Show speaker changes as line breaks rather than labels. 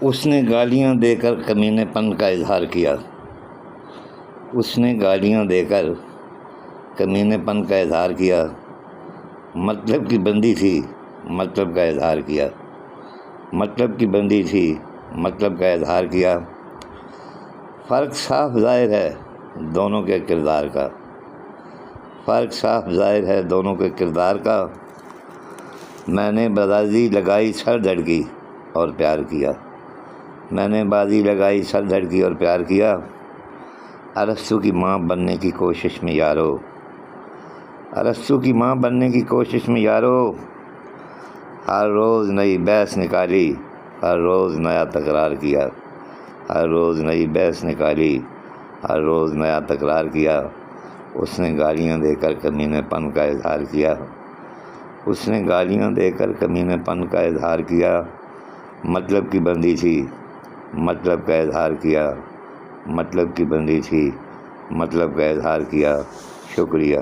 اس نے گالیاں دے کر کمینے پن کا اظہار کیا، اس نے گالیاں دے کر کمینے پن کا اظہار کیا، مطلب کی بندی تھی مطلب کا اظہار کیا، مطلب کی بندی تھی مطلب کا اظہار کیا۔ فرق صاف ظاہر ہے دونوں کے کردار کا، فرق صاف ظاہر ہے دونوں کے کردار کا۔ میں نے بازی لگائی سر دھڑکی اور پیار کیا، میں نے بازی لگائی سر دھڑکی اور پیار کیا۔ ارسطو کی ماں بننے کی کوشش میں یارو، ارسطو کی ماں بننے کی کوشش میں یارو، ہر روز نئی بحث نکالی، ہر روز نیا تکرار کیا، ہر روز نئی بحث نکالی، ہر روز نیا تکرار کیا۔ اس نے گالیاں دے کر کمینے پن کا اظہار کیا، اس نے گالیاں دے کر کمینے پن کا اظہار کیا، مطلب کی بندی تھی مطلب کا اظہار کیا، مطلب کی بندی تھی مطلب کا اظہار کیا۔ شکریہ۔